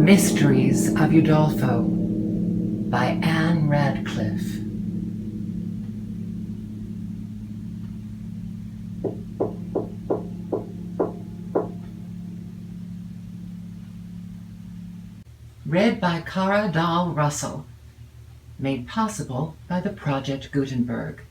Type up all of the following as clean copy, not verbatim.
Mysteries of Udolpho by Ann Radcliffe. Read by Dahl Russell. Made possible by the Project Gutenberg.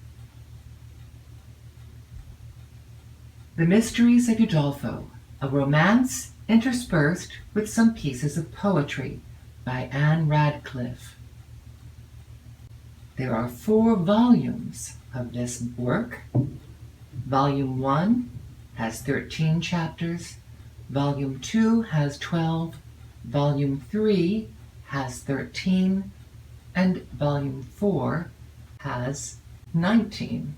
The Mysteries of Udolpho, a romance interspersed with some pieces of poetry by Ann Radcliffe. There are 4 volumes of this work. Volume 1 has 13 chapters, Volume 2 has 12, Volume 3 has 13, and Volume 4 has 19.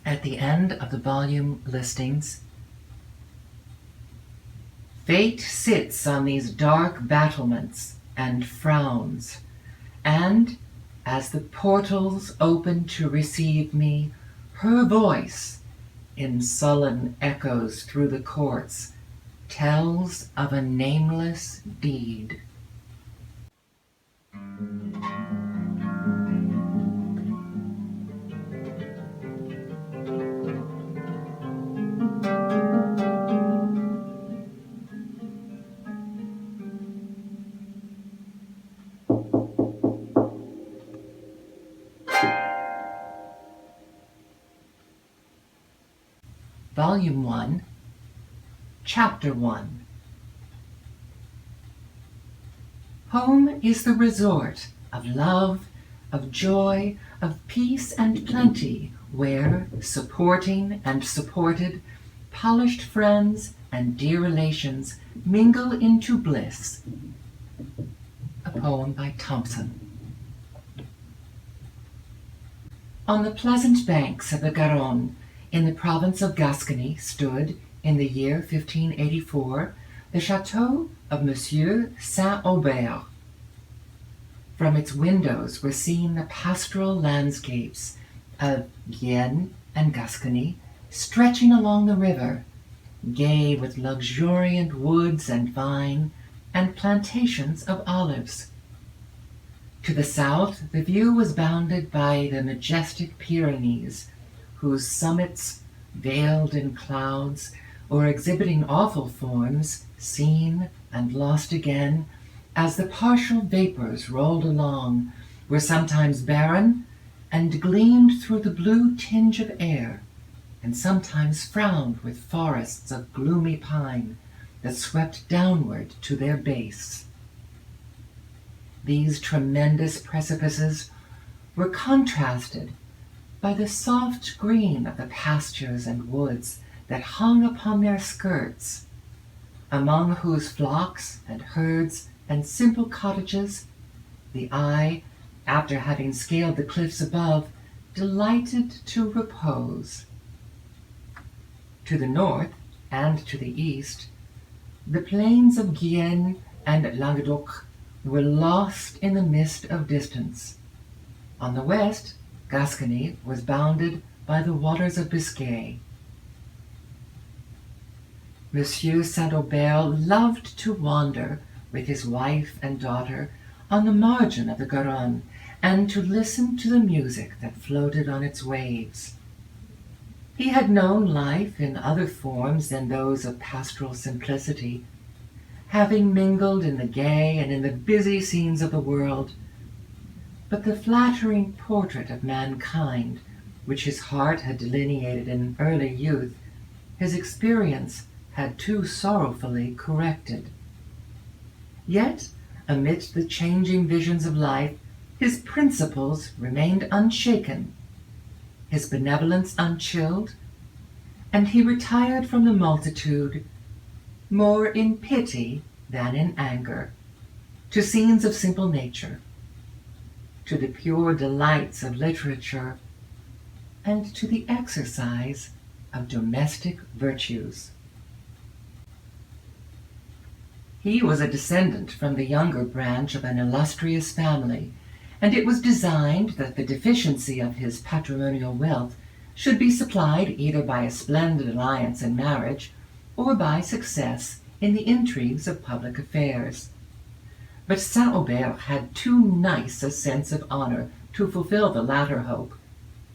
At the end of the volume listings, Fate sits on these dark battlements and frowns, and as the portals open to receive me, her voice, in sullen echoes through the courts, tells of a nameless deed. Volume 1, Chapter 1. Home is the resort of love, of joy, of peace and plenty, where, supporting and supported, polished friends and dear relations mingle into bliss. A poem by Thompson. On the pleasant banks of the Garonne, in the province of Gascony, stood, in the year 1584, the chateau of Monsieur Saint-Aubert. From its windows were seen the pastoral landscapes of Guyenne and Gascony, stretching along the river, gay with luxuriant woods and vine, and plantations of olives. To the south, the view was bounded by the majestic Pyrenees, whose summits, veiled in clouds, or exhibiting awful forms, seen and lost again, as the partial vapors rolled along, were sometimes barren, and gleamed through the blue tinge of air, and sometimes frowned with forests of gloomy pine that swept downward to their base. These tremendous precipices were contrasted by the soft green of the pastures and woods that hung upon their skirts, among whose flocks and herds and simple cottages the eye, after having scaled the cliffs above, delighted to repose. To the north and to the east, the plains of Guyenne and Languedoc were lost in the mist of distance. On the west, Gascony was bounded by the waters of Biscay. Monsieur Saint-Aubert loved to wander with his wife and daughter on the margin of the Garonne, and to listen to the music that floated on its waves. He had known life in other forms than those of pastoral simplicity, having mingled in the gay and in the busy scenes of the world, but the flattering portrait of mankind, which his heart had delineated in early youth, his experience had too sorrowfully corrected. Yet, amidst the changing visions of life, his principles remained unshaken, his benevolence unchilled, and he retired from the multitude, more in pity than in anger, to scenes of simple nature, to the pure delights of literature, and to the exercise of domestic virtues. He was a descendant from the younger branch of an illustrious family, and it was designed that the deficiency of his patrimonial wealth should be supplied either by a splendid alliance in marriage, or by success in the intrigues of public affairs. But St. Aubert had too nice a sense of honor to fulfill the latter hope,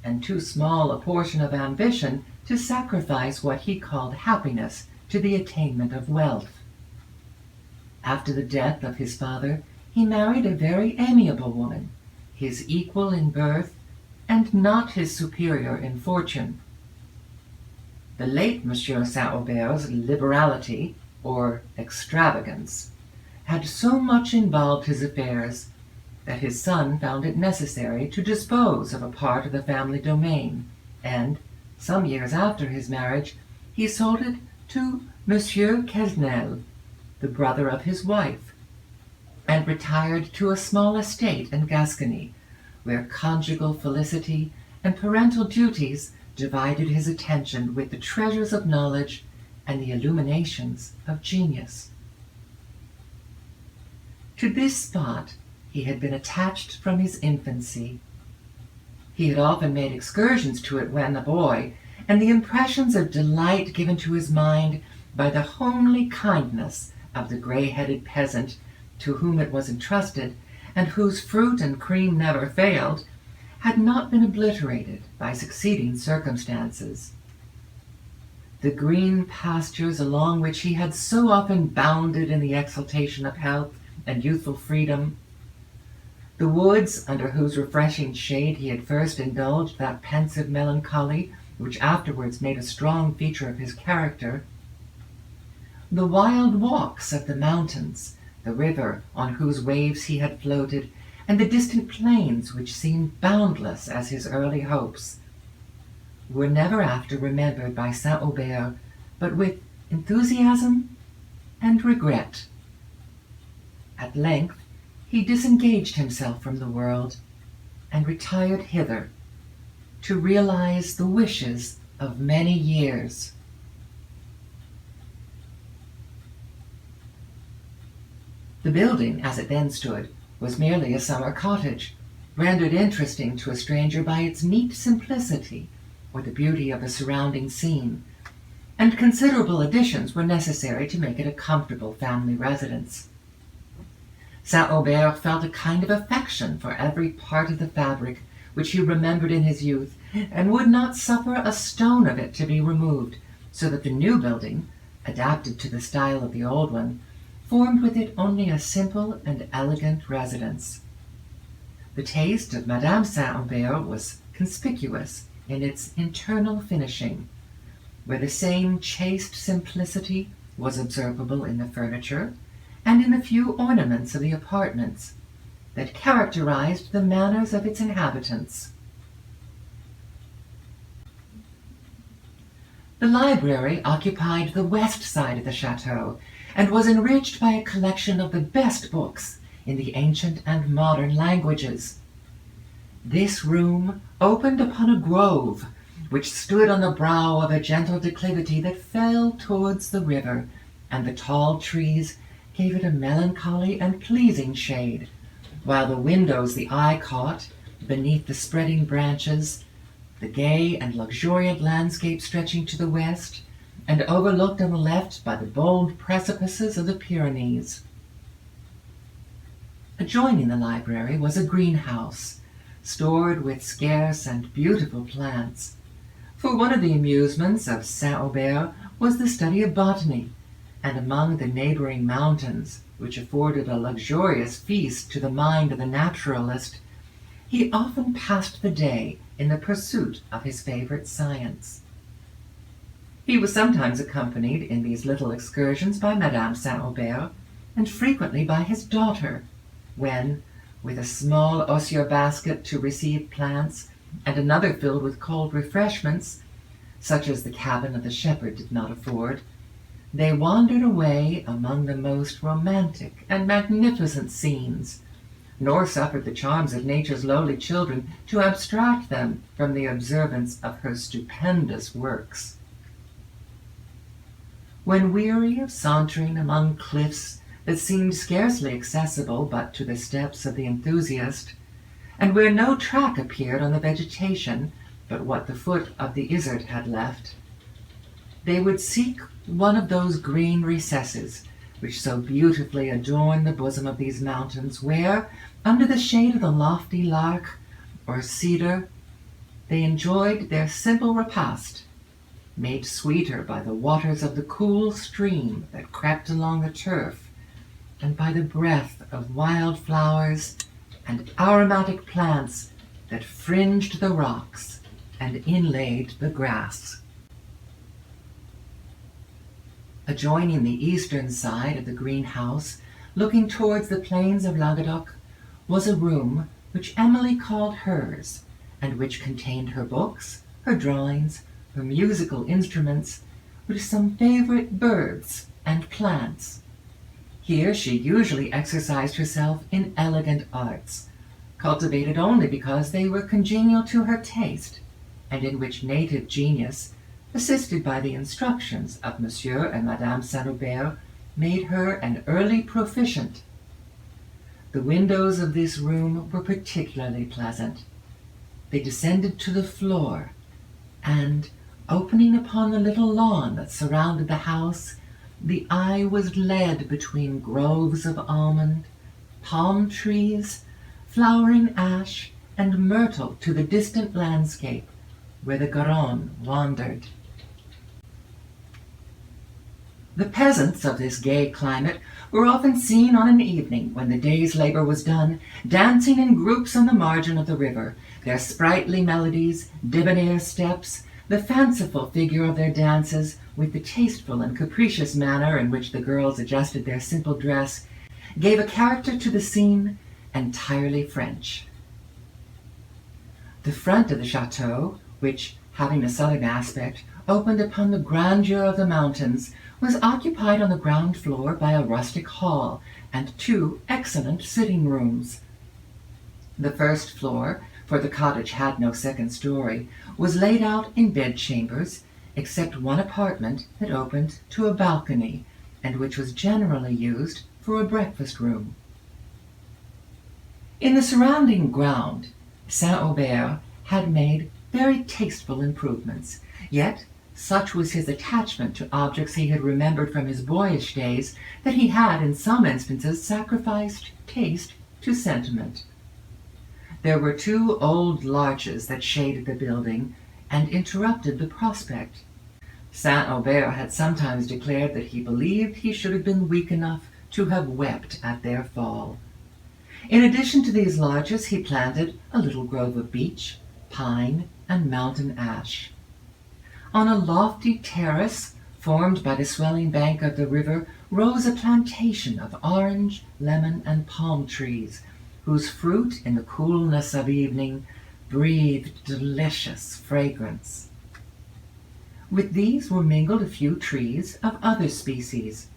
and too small a portion of ambition to sacrifice what he called happiness to the attainment of wealth. After the death of his father, he married a very amiable woman, his equal in birth, and not his superior in fortune. The late Monsieur St. Aubert's liberality, or extravagance, had so much involved his affairs that his son found it necessary to dispose of a part of the family domain, and, some years after his marriage, he sold it to Monsieur Quesnel, the brother of his wife, and retired to a small estate in Gascony, where conjugal felicity and parental duties divided his attention with the treasures of knowledge and the illuminations of genius. To this spot he had been attached from his infancy. He had often made excursions to it when a boy, and the impressions of delight given to his mind by the homely kindness of the gray-headed peasant to whom it was entrusted, and whose fruit and cream never failed, had not been obliterated by succeeding circumstances. The green pastures along which he had so often bounded in the exultation of health and youthful freedom, the woods under whose refreshing shade he had first indulged that pensive melancholy which afterwards made a strong feature of his character, the wild walks of the mountains, the river on whose waves he had floated, and the distant plains which seemed boundless as his early hopes, were never after remembered by St. Aubert but with enthusiasm and regret. At length he disengaged himself from the world, and retired hither to realize the wishes of many years. The building, as it then stood, was merely a summer cottage, rendered interesting to a stranger by its neat simplicity or the beauty of the surrounding scene, and considerable additions were necessary to make it a comfortable family residence. St. Aubert felt a kind of affection for every part of the fabric which he remembered in his youth, and would not suffer a stone of it to be removed, so that the new building, adapted to the style of the old one, formed with it only a simple and elegant residence. The taste of Madame St. Aubert was conspicuous in its internal finishing, where the same chaste simplicity was observable in the furniture and in the few ornaments of the apartments that characterized the manners of its inhabitants. The library occupied the west side of the chateau, and was enriched by a collection of the best books in the ancient and modern languages. This room opened upon a grove which stood on the brow of a gentle declivity that fell towards the river, and the tall trees gave it a melancholy and pleasing shade, while the windows the eye caught, beneath the spreading branches, the gay and luxuriant landscape stretching to the west, and overlooked on the left by the bold precipices of the Pyrenees. Adjoining the library was a greenhouse, stored with scarce and beautiful plants, for one of the amusements of St. Aubert was the study of botany, and among the neighboring mountains, which afforded a luxurious feast to the mind of the naturalist, he often passed the day in the pursuit of his favorite science. He was sometimes accompanied in these little excursions by Madame St. Aubert, and frequently by his daughter, when, with a small osier basket to receive plants, and another filled with cold refreshments, such as the cabin of the shepherd did not afford, they wandered away among the most romantic and magnificent scenes, nor suffered the charms of nature's lowly children to abstract them from the observance of her stupendous works. When weary of sauntering among cliffs that seemed scarcely accessible but to the steps of the enthusiast, and where no track appeared on the vegetation but what the foot of the izzard had left, they would seek one of those green recesses which so beautifully adorn the bosom of these mountains, where, under the shade of the lofty larch or cedar, they enjoyed their simple repast, made sweeter by the waters of the cool stream that crept along the turf, and by the breath of wild flowers and aromatic plants that fringed the rocks and inlaid the grass. Adjoining the eastern side of the greenhouse, looking towards the plains of Languedoc, was a room which Emily called hers, and which contained her books, her drawings, her musical instruments, with some favorite birds and plants. Here she usually exercised herself in elegant arts, cultivated only because they were congenial to her taste, and in which native genius, assisted by the instructions of Monsieur and Madame St. made her an early proficient. The windows of this room were particularly pleasant. They descended to the floor, and, opening upon the little lawn that surrounded the house, the eye was led between groves of almond, palm trees, flowering ash, and myrtle to the distant landscape where the Garonne wandered. The peasants of this gay climate were often seen on an evening when the day's labor was done, dancing in groups on the margin of the river, their sprightly melodies, debonair steps, the fanciful figure of their dances, with the tasteful and capricious manner in which the girls adjusted their simple dress, gave a character to the scene entirely French. The front of the chateau, which, having a southern aspect, opened upon the grandeur of the mountains, was occupied on the ground floor by a rustic hall and 2 excellent sitting rooms. The first floor, for the cottage had no second story, was laid out in bedchambers, except one apartment that opened to a balcony, and which was generally used for a breakfast room. In the surrounding ground, St. Aubert had made very tasteful improvements, yet such was his attachment to objects he had remembered from his boyish days that he had in some instances sacrificed taste to sentiment. There were 2 old larches that shaded the building and interrupted the prospect. St. Aubert had sometimes declared that he believed he should have been weak enough to have wept at their fall. In addition to these larches he planted a little grove of beech, pine, and mountain ash. On a lofty terrace, formed by the swelling bank of the river, rose a plantation of orange, lemon, and palm trees, whose fruit, in the coolness of evening, breathed delicious fragrance. With these were mingled a few trees of other species.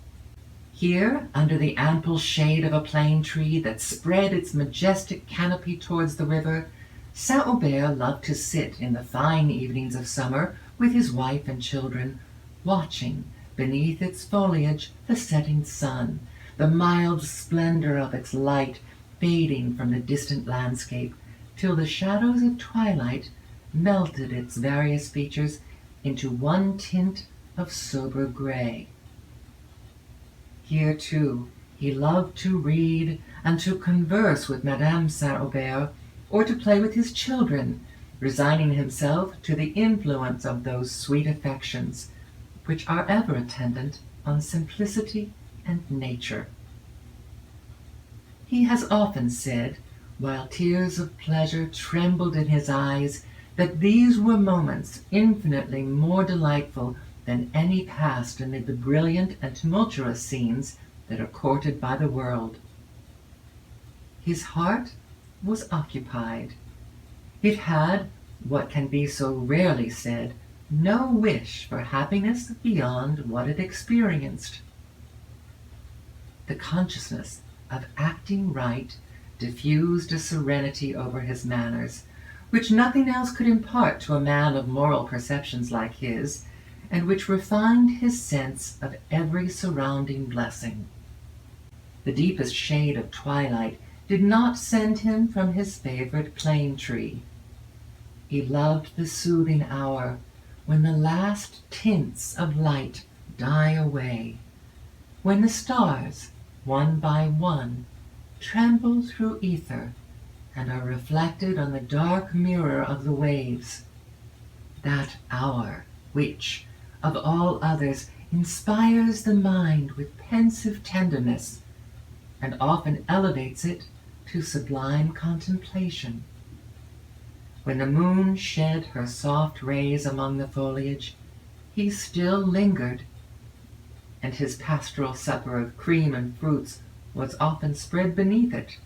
Here, under the ample shade of a plane tree that spread its majestic canopy towards the river, St. Aubert loved to sit in the fine evenings of summer with his wife and children, watching, beneath its foliage, the setting sun, the mild splendor of its light fading from the distant landscape, till the shadows of twilight melted its various features into one tint of sober gray. Here, too, he loved to read and to converse with Madame St. Aubert, or to play with his children, resigning himself to the influence of those sweet affections which are ever attendant on simplicity and nature. He has often said, while tears of pleasure trembled in his eyes, that these were moments infinitely more delightful than any passed amid the brilliant and tumultuous scenes that are courted by the world. His heart was occupied. It had, what can be so rarely said, no wish for happiness beyond what it experienced. The consciousness of acting right diffused a serenity over his manners, which nothing else could impart to a man of moral perceptions like his, and which refined his sense of every surrounding blessing. The deepest shade of twilight did not send him from his favorite plane tree. He loved the soothing hour when the last tints of light die away, when the stars, one by one, tremble through ether and are reflected on the dark mirror of the waves, that hour which, of all others, inspires the mind with pensive tenderness, and often elevates it to sublime contemplation. When the moon shed her soft rays among the foliage, he still lingered, and his pastoral supper of cream and fruits was often spread beneath it.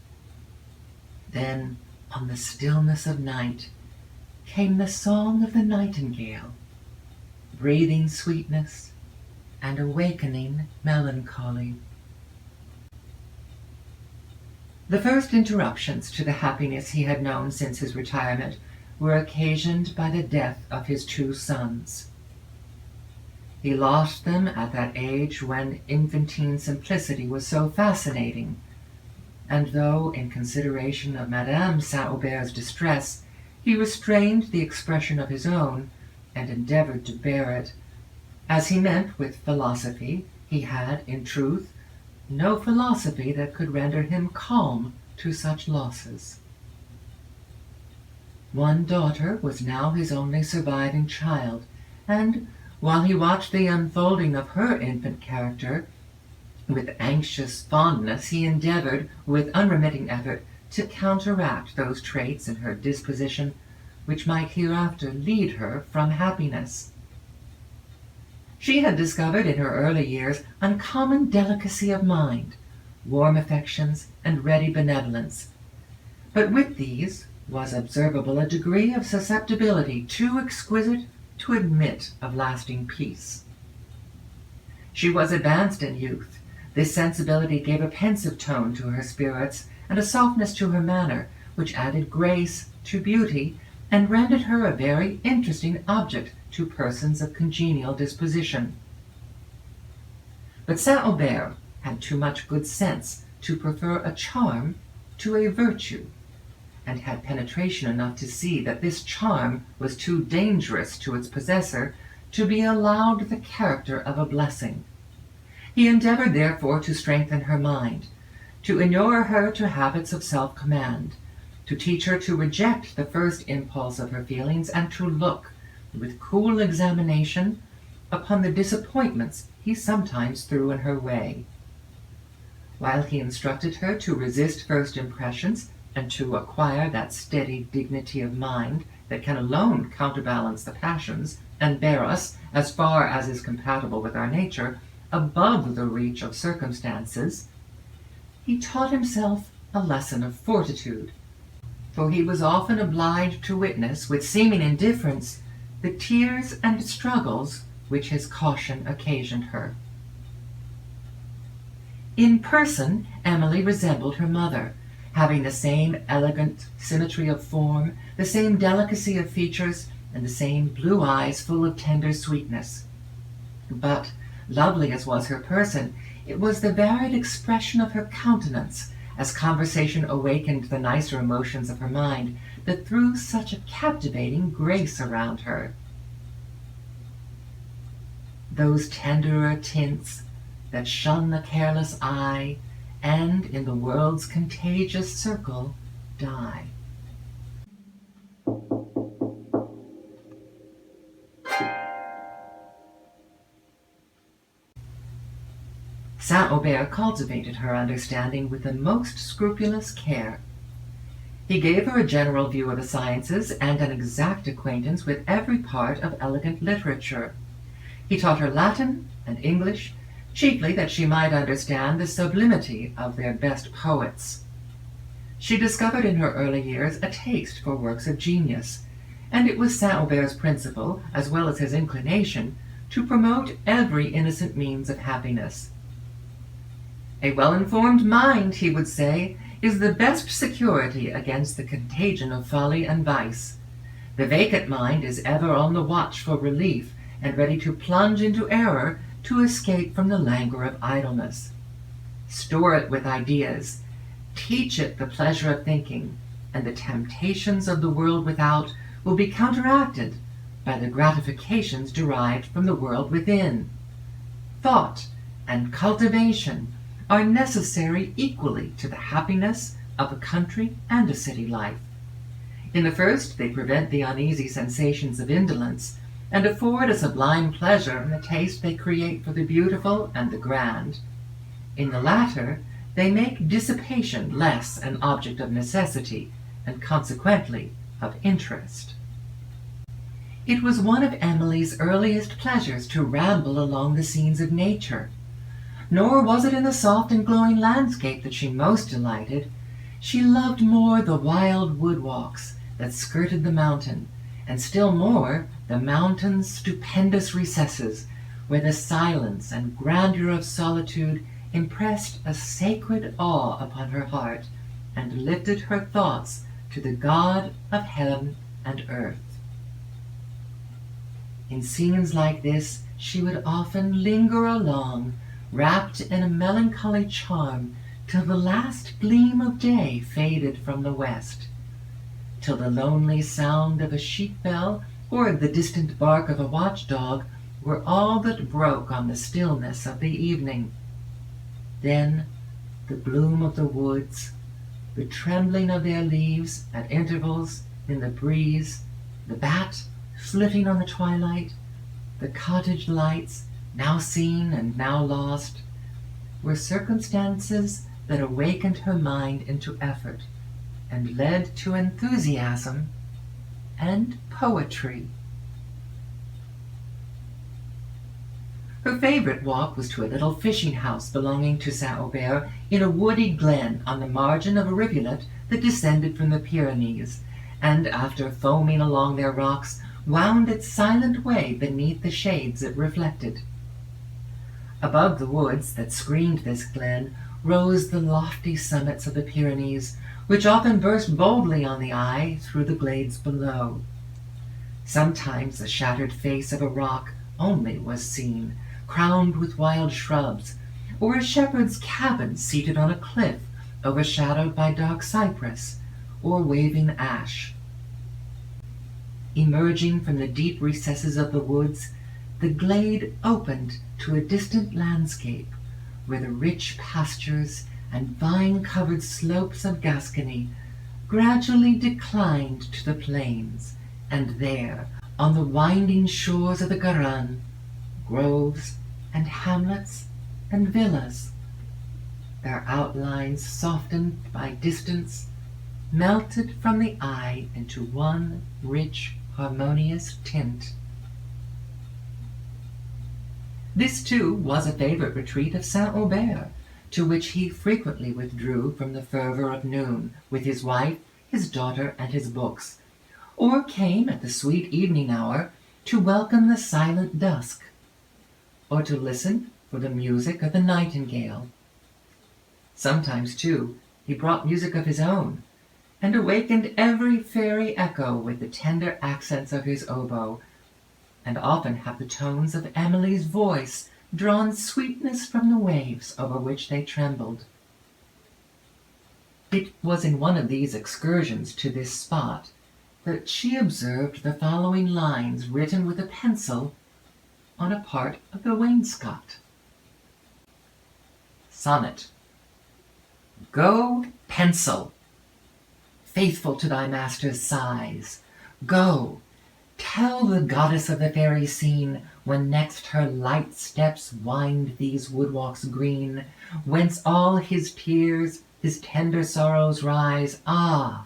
Then, on the stillness of night, came the song of the nightingale, breathing sweetness and awakening melancholy. The first interruptions to the happiness he had known since his retirement were occasioned by the death of his two sons. He lost them at that age when infantine simplicity was so fascinating, and though, in consideration of Madame St. Aubert's distress, he restrained the expression of his own, and endeavored to bear it, as he meant with philosophy, he had, in truth, no philosophy that could render him calm to such losses. One daughter was now his only surviving child, and, while he watched the unfolding of her infant character, with anxious fondness he endeavored, with unremitting effort, to counteract those traits in her disposition which might hereafter lead her from happiness. She had discovered in her early years uncommon delicacy of mind, warm affections, and ready benevolence, but with these was observable a degree of susceptibility too exquisite to admit of lasting peace. She was advanced in youth. This sensibility gave a pensive tone to her spirits, and a softness to her manner, which added grace to beauty, and rendered her a very interesting object to persons of congenial disposition. But St. Aubert had too much good sense to prefer a charm to a virtue, and had penetration enough to see that this charm was too dangerous to its possessor to be allowed the character of a blessing. He endeavored therefore to strengthen her mind, to inure her to habits of self-command, to teach her to reject the first impulse of her feelings, and to look, with cool examination, upon the disappointments he sometimes threw in her way. While he instructed her to resist first impressions, and to acquire that steady dignity of mind that can alone counterbalance the passions, and bear us, as far as is compatible with our nature, above the reach of circumstances, he taught himself a lesson of fortitude, for he was often obliged to witness, with seeming indifference, the tears and struggles which his caution occasioned her. In person, Emily resembled her mother, having the same elegant symmetry of form, the same delicacy of features, and the same blue eyes full of tender sweetness. But, lovely as was her person, it was the varied expression of her countenance, as conversation awakened the nicer emotions of her mind, that threw such a captivating grace around her. Those tenderer tints that shun the careless eye, and in the world's contagious circle die. St. Aubert cultivated her understanding with the most scrupulous care. He gave her a general view of the sciences, and an exact acquaintance with every part of elegant literature. He taught her Latin and English, chiefly that she might understand the sublimity of their best poets. She discovered in her early years a taste for works of genius, and it was St. Aubert's principle, as well as his inclination, to promote every innocent means of happiness. A well-informed mind, he would say, is the best security against the contagion of folly and vice. The vacant mind is ever on the watch for relief, and ready to plunge into error to escape from the languor of idleness. Store it with ideas, teach it the pleasure of thinking, and the temptations of the world without will be counteracted by the gratifications derived from the world within. thought, and cultivation are necessary equally to the happiness of a country and a city life. In the first, they prevent the uneasy sensations of indolence, and afford a sublime pleasure in the taste they create for the beautiful and the grand. In the latter, they make dissipation less an object of necessity, and consequently of interest. It was one of Emily's earliest pleasures to ramble along the scenes of nature. Nor was it in the soft and glowing landscape that she most delighted. She loved more the wild wood walks that skirted the mountain, and still more the mountain's stupendous recesses, where the silence and grandeur of solitude impressed a sacred awe upon her heart, and lifted her thoughts to the God of heaven and earth. In scenes like this she would often linger along, wrapped in a melancholy charm, till the last gleam of day faded from the west, till the lonely sound of a sheep bell or the distant bark of a watchdog were all that broke on the stillness of the evening. Then the gloom of the woods, the trembling of their leaves at intervals in the breeze, the bat flitting on the twilight, the cottage lights, now seen and now lost, were circumstances that awakened her mind into effort, and led to enthusiasm and poetry. Her favorite walk was to a little fishing house belonging to St. Aubert in a woody glen on the margin of a rivulet that descended from the Pyrenees, and after foaming along their rocks, wound its silent way beneath the shades it reflected. Above the woods that screened this glen rose the lofty summits of the Pyrenees, which often burst boldly on the eye through the glades below. Sometimes the shattered face of a rock only was seen, crowned with wild shrubs, or a shepherd's cabin seated on a cliff, overshadowed by dark cypress or waving ash. Emerging from the deep recesses of the woods, the glade opened to a distant landscape, where the rich pastures and vine-covered slopes of Gascony gradually declined to the plains, and there, on the winding shores of the Garonne, groves and hamlets and villas, their outlines softened by distance, melted from the eye into one rich, harmonious tint. This, too, was a favorite retreat of St. Aubert, to which he frequently withdrew from the fervor of noon, with his wife, his daughter, and his books, or came at the sweet evening hour to welcome the silent dusk, or to listen for the music of the nightingale. Sometimes, too, he brought music of his own, and awakened every fairy echo with the tender accents of his oboe, and often have the tones of Emily's voice drawn sweetness from the waves over which they trembled. It was in one of these excursions to this spot that she observed the following lines written with a pencil on a part of the wainscot. Sonnet. Go, pencil, faithful to thy master's sighs. Go, tell the goddess of the fairy scene, when next her light steps wind these woodwalks green, whence all his tears, his tender sorrows rise. Ah,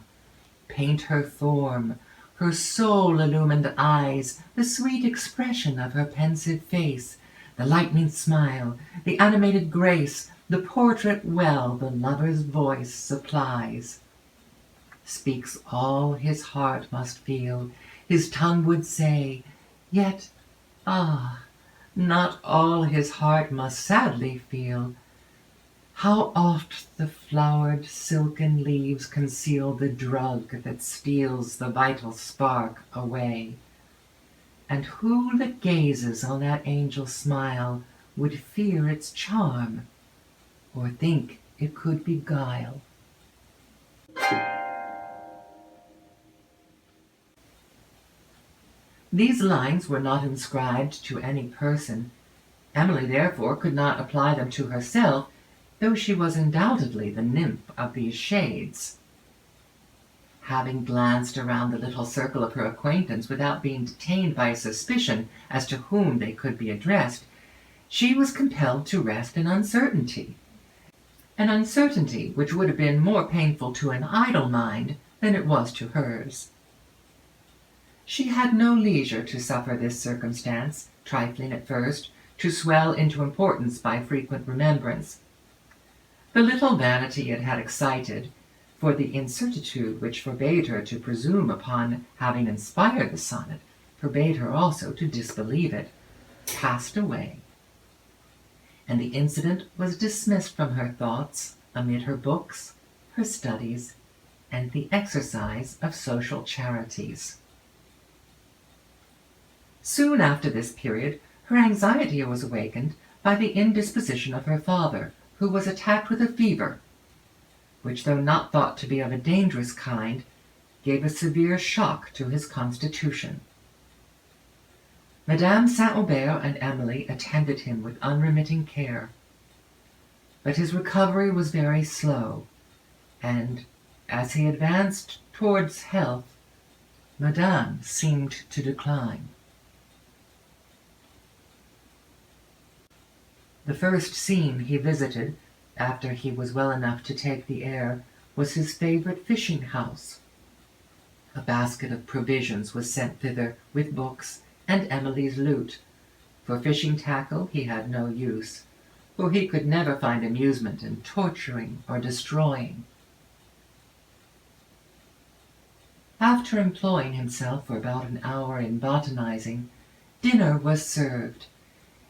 paint her form, her soul-illumined eyes, the sweet expression of her pensive face, the lightning smile, the animated grace, the portrait well the lover's voice supplies. Speaks all his heart must feel, his tongue would say, yet, ah, not all his heart must sadly feel. How oft the flowered silken leaves conceal the drug that steals the vital spark away. And who that gazes on that angel smile would fear its charm, or think it could beguile? These lines were not inscribed to any person, Emily therefore could not apply them to herself, though she was undoubtedly the nymph of these shades. Having glanced around the little circle of her acquaintance without being detained by a suspicion as to whom they could be addressed, she was compelled to rest in uncertainty, an uncertainty which would have been more painful to an idle mind than it was to hers. She had no leisure to suffer this circumstance, trifling at first, to swell into importance by frequent remembrance. The little vanity it had excited, for the incertitude which forbade her to presume upon having inspired the sonnet, forbade her also to disbelieve it, passed away, and the incident was dismissed from her thoughts amid her books, her studies, and the exercise of social charities. Soon after this period, her anxiety was awakened by the indisposition of her father, who was attacked with a fever, which, though not thought to be of a dangerous kind, gave a severe shock to his constitution. Madame St. Aubert and Emily attended him with unremitting care, but his recovery was very slow, and, as he advanced towards health, Madame seemed to decline. The first scene he visited, after he was well enough to take the air, was his favorite fishing house. A basket of provisions was sent thither, with books and Emily's lute. For fishing tackle he had no use, for he could never find amusement in torturing or destroying. After employing himself for about an hour in botanizing, dinner was served.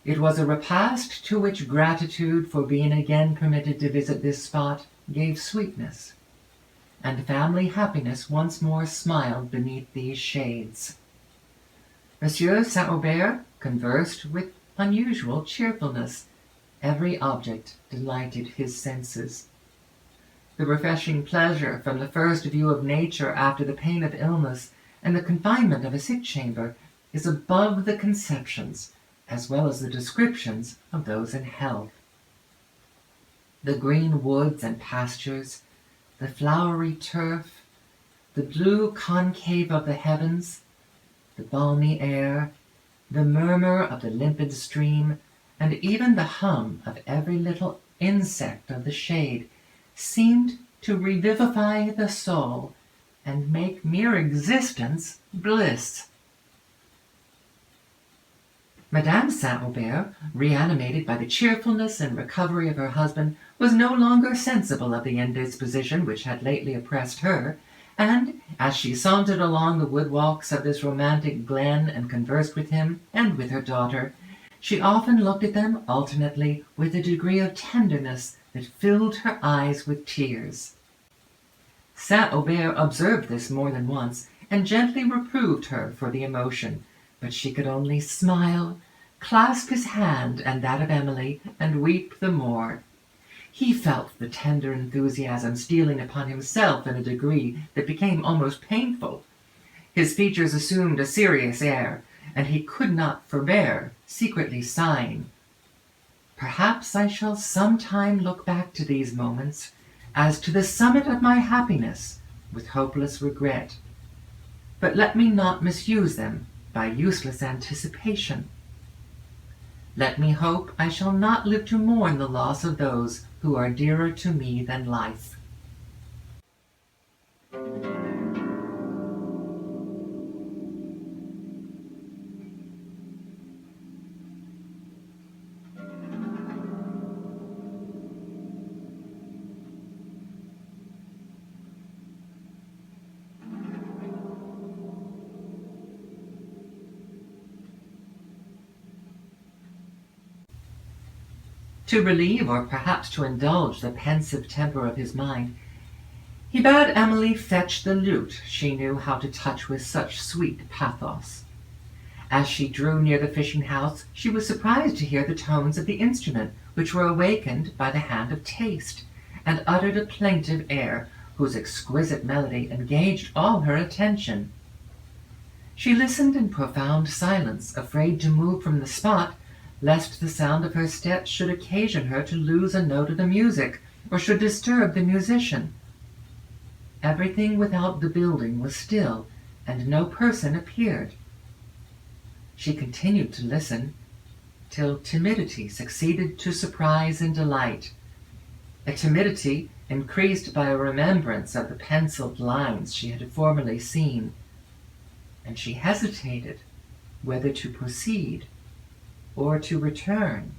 It was a repast to which gratitude for being again permitted to visit this spot gave sweetness, and family happiness once more smiled beneath these shades. Monsieur St. Aubert conversed with unusual cheerfulness. Every object delighted his senses. The refreshing pleasure from the first view of nature after the pain of illness and the confinement of a sick chamber is above the conceptions, as well as the descriptions, of those in health. The green woods and pastures, the flowery turf, the blue concave of the heavens, the balmy air, the murmur of the limpid stream, and even the hum of every little insect of the shade, seemed to revivify the soul and make mere existence bliss. Madame St. Aubert, reanimated by the cheerfulness and recovery of her husband, was no longer sensible of the indisposition which had lately oppressed her, and, as she sauntered along the wood-walks of this romantic glen and conversed with him and with her daughter, she often looked at them alternately with a degree of tenderness that filled her eyes with tears. St. Aubert observed this more than once, and gently reproved her for the emotion, but she could only smile, clasp his hand and that of Emily, and weep the more. He felt the tender enthusiasm stealing upon himself in a degree that became almost painful. His features assumed a serious air, and he could not forbear secretly sighing. Perhaps I shall sometime look back to these moments as to the summit of my happiness with hopeless regret, but let me not misuse them by useless anticipation. Let me hope I shall not live to mourn the loss of those who are dearer to me than life. To relieve, or perhaps to indulge, the pensive temper of his mind, he bade Emily fetch the lute she knew how to touch with such sweet pathos. As she drew near the fishing house, she was surprised to hear the tones of the instrument, which were awakened by the hand of taste, and uttered a plaintive air, whose exquisite melody engaged all her attention. She listened in profound silence, afraid to move from the spot, lest the sound of her steps should occasion her to lose a note of the music, or should disturb the musician. Everything without the building was still, and no person appeared. She continued to listen, till timidity succeeded to surprise and delight, a timidity increased by a remembrance of the penciled lines she had formerly seen, and she hesitated whether to proceed or to return.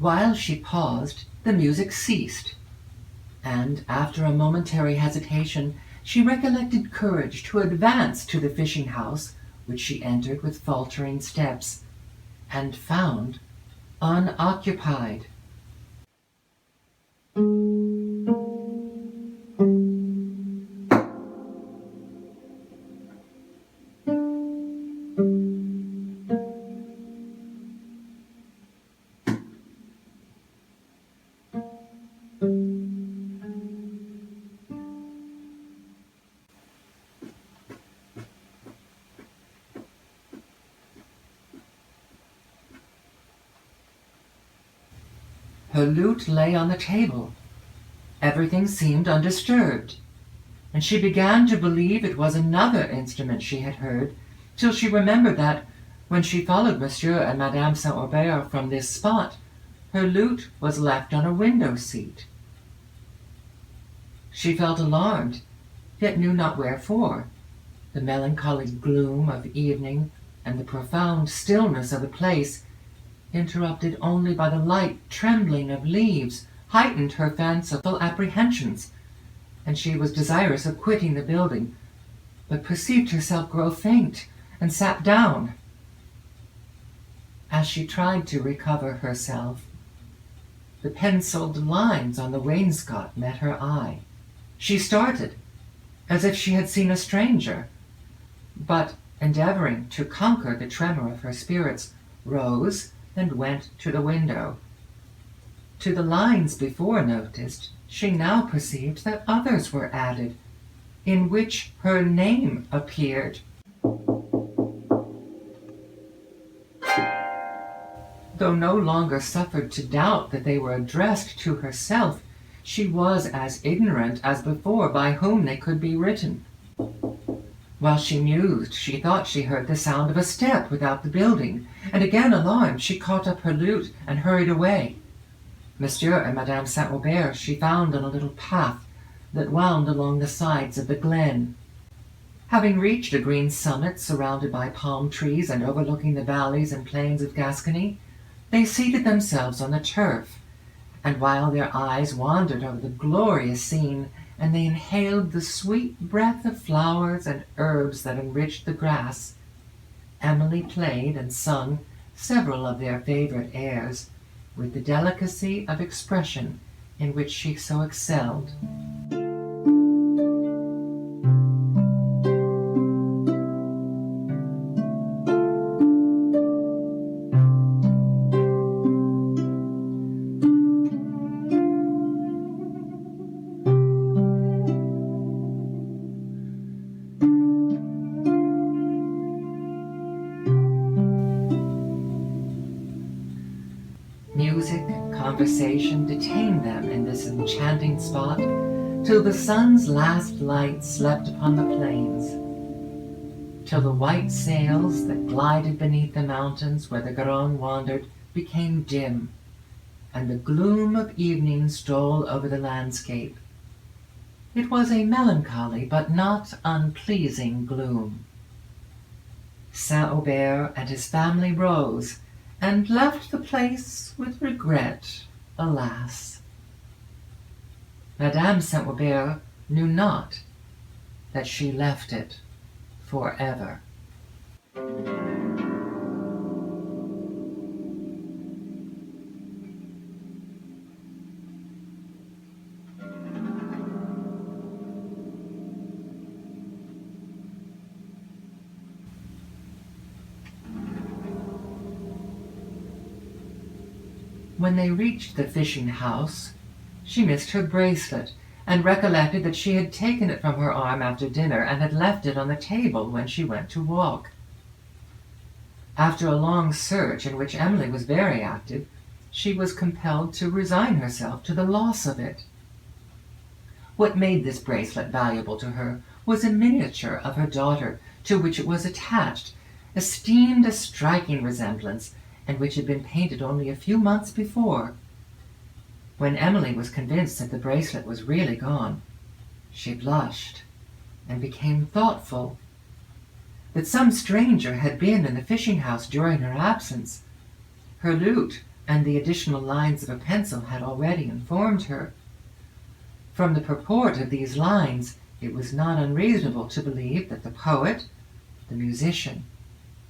While she paused, the music ceased, and after a momentary hesitation, she recollected courage to advance to the fishing house, which she entered with faltering steps, and found unoccupied. Her lute lay on the table. Everything seemed undisturbed, and she began to believe it was another instrument she had heard, till she remembered that, when she followed Monsieur and Madame St. Aubert from this spot, her lute was left on a window-seat. She felt alarmed, yet knew not wherefore. The melancholy gloom of evening and the profound stillness of the place, interrupted only by the light trembling of leaves, heightened her fanciful apprehensions, and she was desirous of quitting the building, but perceived herself grow faint, and sat down. As she tried to recover herself, the penciled lines on the wainscot met her eye. She started, as if she had seen a stranger, but, endeavoring to conquer the tremor of her spirits, rose and went to the window. To the lines before noticed, she now perceived that others were added, in which her name appeared. Though no longer suffered to doubt that they were addressed to herself, she was as ignorant as before by whom they could be written. While she mused, she thought she heard the sound of a step without the building, and again alarmed, she caught up her lute and hurried away. Monsieur and Madame St. Aubert she found on a little path that wound along the sides of the glen. Having reached a green summit surrounded by palm trees and overlooking the valleys and plains of Gascony, they seated themselves on the turf, and while their eyes wandered over the glorious scene, and they inhaled the sweet breath of flowers and herbs that enriched the grass, Emily played and sung several of their favorite airs, with the delicacy of expression in which she so excelled. Music, conversation detained them in this enchanting spot till the sun's last light slept upon the plains. till the white sails that glided beneath the mountains where the Garonne wandered became dim, and the gloom of evening stole over the landscape. It was a melancholy but not unpleasing gloom. St. Aubert and his family rose, and left the place with regret, alas. Madame St. Aubert knew not that she left it forever. When they reached the fishing house, she missed her bracelet, and recollected that she had taken it from her arm after dinner, and had left it on the table when she went to walk. After a long search, in which Emily was very active, she was compelled to resign herself to the loss of it. What made this bracelet valuable to her was a miniature of her daughter, to which it was attached, esteemed a striking resemblance, and which had been painted only a few months before. When Emily was convinced that the bracelet was really gone, she blushed and became thoughtful. That some stranger had been in the fishing house during her absence, her lute and the additional lines of a pencil had already informed her. From the purport of these lines, it was not unreasonable to believe that the poet, the musician,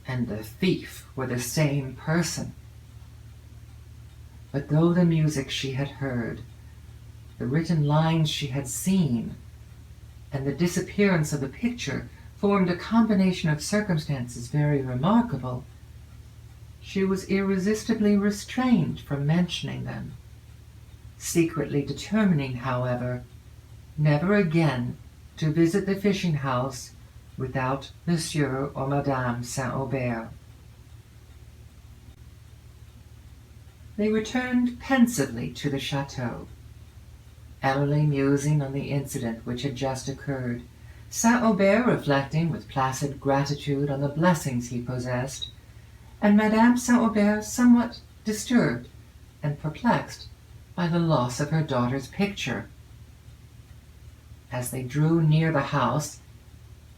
and the thief were the same person. But though the music she had heard, the written lines she had seen, and the disappearance of the picture formed a combination of circumstances very remarkable, she was irresistibly restrained from mentioning them, secretly determining, however, never again to visit the fishing house without Monsieur or Madame St. Aubert. They returned pensively to the chateau, Emily musing on the incident which had just occurred, St. Aubert reflecting with placid gratitude on the blessings he possessed, and Madame St. Aubert somewhat disturbed and perplexed by the loss of her daughter's picture. As they drew near the house,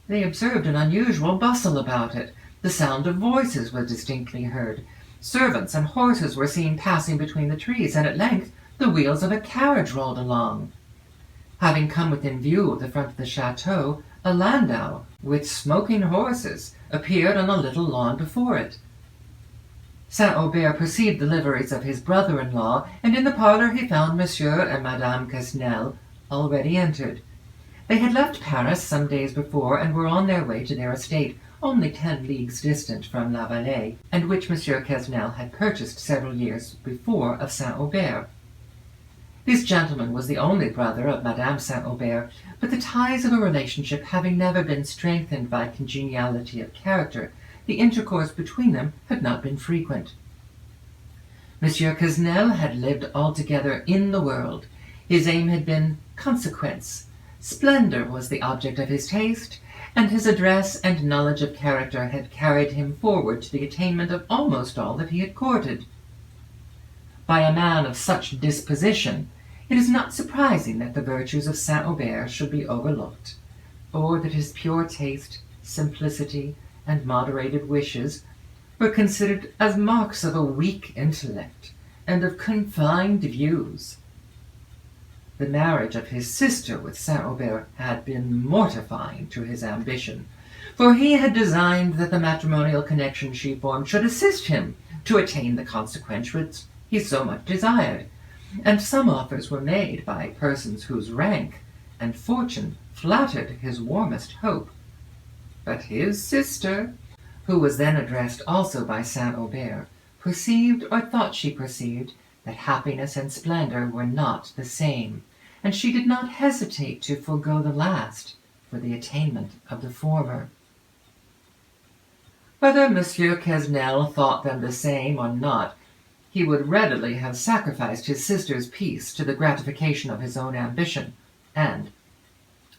they observed an unusual bustle about it. The sound of voices was distinctly heard. Servants and horses were seen passing between the trees, and at length the wheels of a carriage rolled along. Having come within view of the front of the chateau, a landau with smoking horses appeared on the little lawn before it. St. Aubert perceived the liveries of his brother-in-law, and in the parlour he found Monsieur and Madame Quesnel already entered. They had left Paris some days before, and were on their way to their estate, only 10 leagues distant from La Vallée, and which Monsieur Quesnel had purchased several years before of St. Aubert. This gentleman was the only brother of Madame St. Aubert, but the ties of a relationship having never been strengthened by congeniality of character, the intercourse between them had not been frequent. Monsieur Quesnel had lived altogether in the world. His aim had been consequence. Splendor was the object of his taste, and his address and knowledge of character had carried him forward to the attainment of almost all that he had courted. By a man of such disposition, it is not surprising that the virtues of St. Aubert should be overlooked, or that his pure taste, simplicity, and moderated wishes were considered as marks of a weak intellect and of confined views. The marriage of his sister with St. Aubert had been mortifying to his ambition, for he had designed that the matrimonial connection she formed should assist him to attain the consequence which he so much desired, and some offers were made by persons whose rank and fortune flattered his warmest hope. But his sister, who was then addressed also by St. Aubert, perceived, or thought she perceived, that happiness and splendor were not the same, and she did not hesitate to forego the last for the attainment of the former. Whether Monsieur Quesnel thought them the same or not, he would readily have sacrificed his sister's peace to the gratification of his own ambition, and,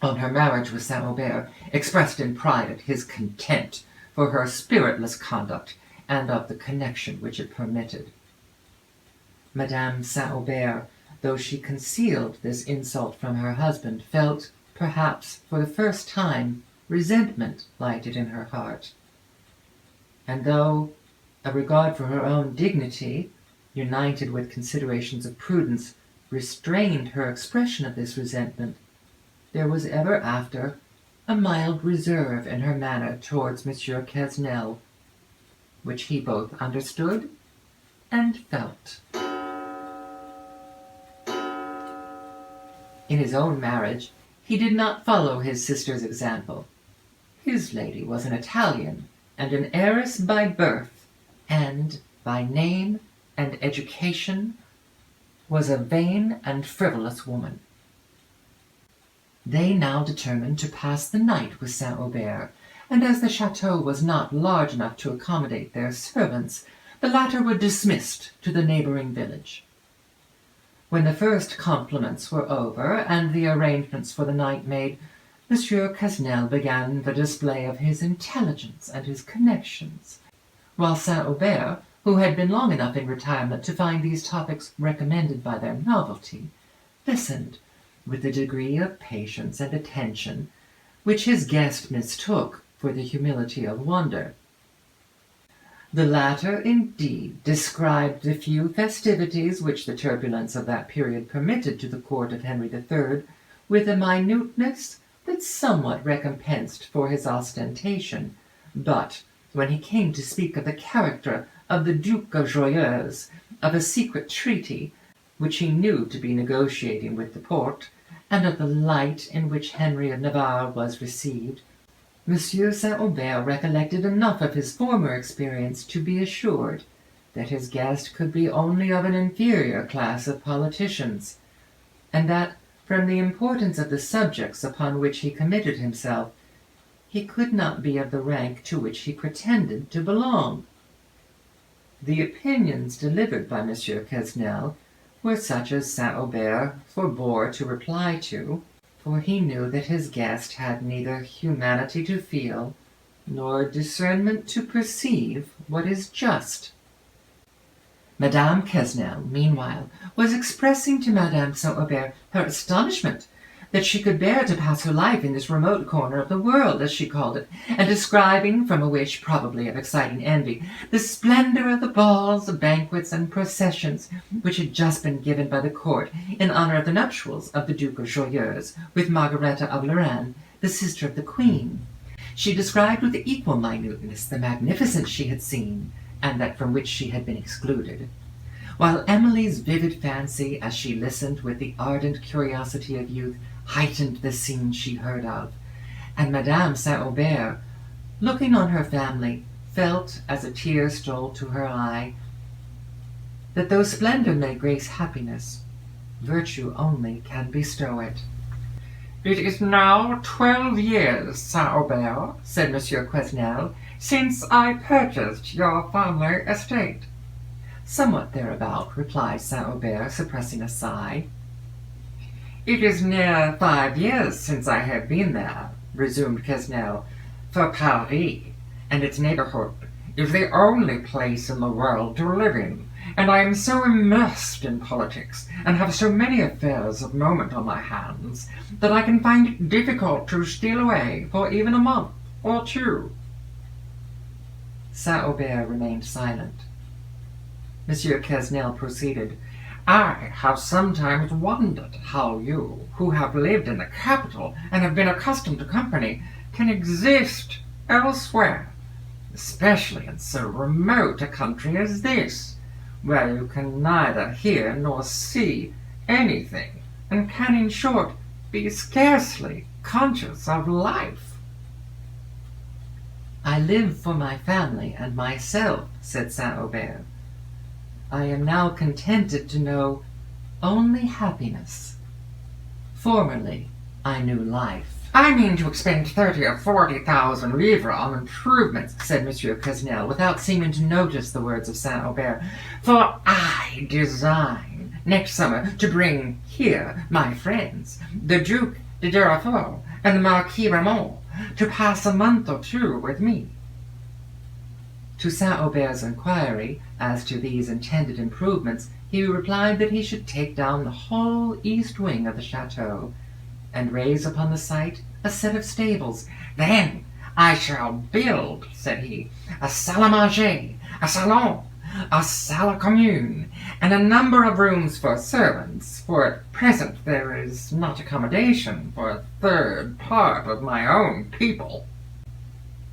on her marriage with St. Aubert, expressed in private his contempt for her spiritless conduct and of the connection which it permitted. Madame St. Aubert, though she concealed this insult from her husband, felt, perhaps for the first time, resentment lighted in her heart. And though a regard for her own dignity, united with considerations of prudence, restrained her expression of this resentment, there was ever after a mild reserve in her manner towards Monsieur Quesnel, which he both understood and felt. In his own marriage, he did not follow his sister's example. His lady was an Italian, and an heiress by birth, and by name and education was a vain and frivolous woman. They now determined to pass the night with St. Aubert, and as the chateau was not large enough to accommodate their servants, the latter were dismissed to the neighbouring village. When the first compliments were over, and the arrangements for the night made, Monsieur Quesnel began the display of his intelligence and his connections, while St. Aubert, who had been long enough in retirement to find these topics recommended by their novelty, listened with a degree of patience and attention which his guest mistook for the humility of wonder. The latter, indeed, described the few festivities which the turbulence of that period permitted to the court of Henry III with a minuteness that somewhat recompensed for his ostentation, but when he came to speak of the character of the Duke of Joyeuse, of a secret treaty which he knew to be negotiating with the Porte, and of the light in which Henry of Navarre was received, Monsieur St. Aubert recollected enough of his former experience to be assured that his guest could be only of an inferior class of politicians, and that, from the importance of the subjects upon which he committed himself, he could not be of the rank to which he pretended to belong. The opinions delivered by Monsieur Quesnel were such as St. Aubert forbore to reply to, for he knew that his guest had neither humanity to feel, nor discernment to perceive what is just. Madame Quesnel, meanwhile, was expressing to Madame St. Aubert her astonishment that she could bear to pass her life in this remote corner of the world, as she called it, and describing, from a wish probably of exciting envy, the splendor of the balls, banquets, and processions which had just been given by the court in honor of the nuptials of the Duke of Joyeuse with Margareta of Lorraine, the sister of the Queen. She described with equal minuteness the magnificence she had seen, and that from which she had been excluded, while Emily's vivid fancy, as she listened with the ardent curiosity of youth, heightened the scene she heard of, and Madame St. Aubert, looking on her family, felt, as a tear stole to her eye, that though splendor may grace happiness, virtue only can bestow it. "It is now 12 years, St. Aubert," said Monsieur Quesnel, "since I purchased your family estate." "Somewhat thereabout," replied St. Aubert, suppressing a sigh. "It is near 5 years since I have been there," resumed Quesnel, "for Paris and its neighborhood is the only place in the world to live in, and I am so immersed in politics, and have so many affairs of moment on my hands, that I can find it difficult to steal away for even a month or two." St. Aubert remained silent. Monsieur Quesnel proceeded. "I have sometimes wondered how you, who have lived in the capital and have been accustomed to company, can exist elsewhere, especially in so remote a country as this, where you can neither hear nor see anything, and can, in short, be scarcely conscious of life." "I live for my family and myself," said St. Aubert. "I am now contented to know only happiness. Formerly I knew life." "I mean to expend 30 or 40,000 livres on improvements," said Monsieur Quesnel, without seeming to notice the words of St. Aubert, "for I design next summer to bring here my friends, the Duke Udolpho and the Marquis Raymond to pass a month or two with me. To St. Aubert's inquiry as to these intended improvements, he replied that he should take down the whole east wing of the chateau, and raise upon the site a set of stables. Then I shall build, said he, a salle à manger, a salon, a salle commune, and a number of rooms for servants, for at present there is not accommodation for a third part of my own people.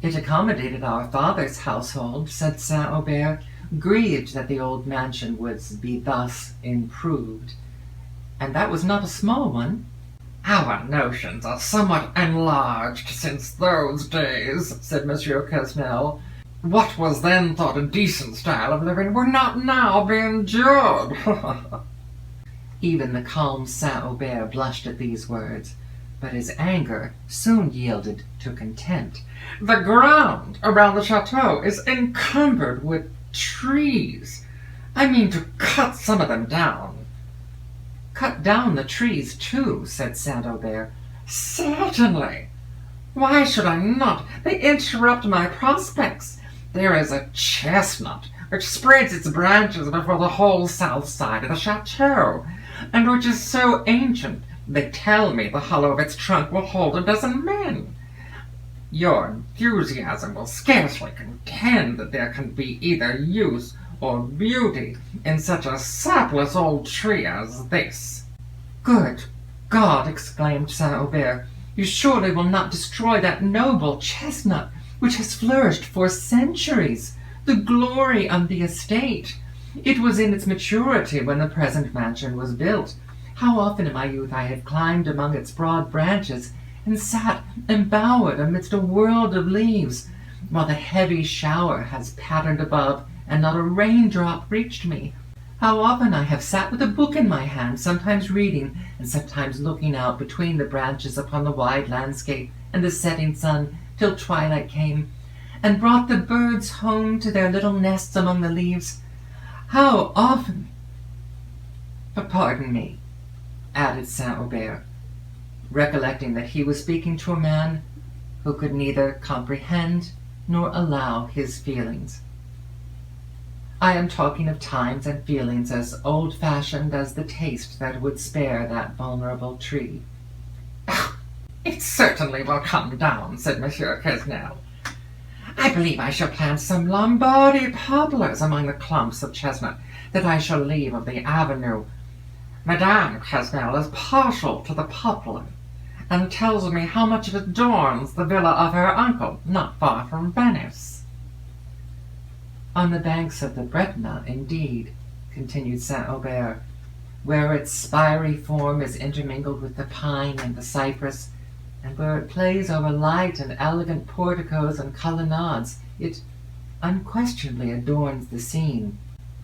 It accommodated our father's household, said St. Aubert, grieved that the old mansion would be thus improved. And that was not a small one. Our notions are somewhat enlarged since those days, said Monsieur Quesnel. What was then thought a decent style of living would not now be endured. Even the calm St. Aubert blushed at these words, but his anger soon yielded to contempt. The ground around the chateau is encumbered with trees. I mean to cut some of them down. Cut down the trees too, said St. Aubert. Certainly. Why should I not? They interrupt my prospects. There is a chestnut which spreads its branches before the whole south side of the chateau, and which is so ancient they tell me the hollow of its trunk will hold a dozen men. Your enthusiasm will scarcely contend that there can be either use or beauty in such a sapless old tree as this. Good God, exclaimed St. Aubert, you surely will not destroy that noble chestnut which has flourished for centuries, the glory of the estate. It was in its maturity when the present mansion was built. How often in my youth I have climbed among its broad branches, and sat embowered amidst a world of leaves, while the heavy shower has pattered above, and not a raindrop reached me. How often I have sat with a book in my hand, sometimes reading, and sometimes looking out between the branches upon the wide landscape and the setting sun, till twilight came, and brought the birds home to their little nests among the leaves. How often— But pardon me, added St. Aubert, recollecting that he was speaking to a man who could neither comprehend nor allow his feelings. I am talking of times and feelings as old-fashioned as the taste that would spare that vulnerable tree. It certainly will come down, said Monsieur Quesnel. I believe I shall plant some Lombardy poplars among the clumps of chestnut that I shall leave of the avenue. Madame Quesnel is partial to the poplar, and tells me how much it adorns the villa of her uncle, not far from Venice. On the banks of the Bretna, indeed, continued St. Aubert, where its spiry form is intermingled with the pine and the cypress, and where it plays over light and elegant porticos and colonnades, it unquestionably adorns the scene.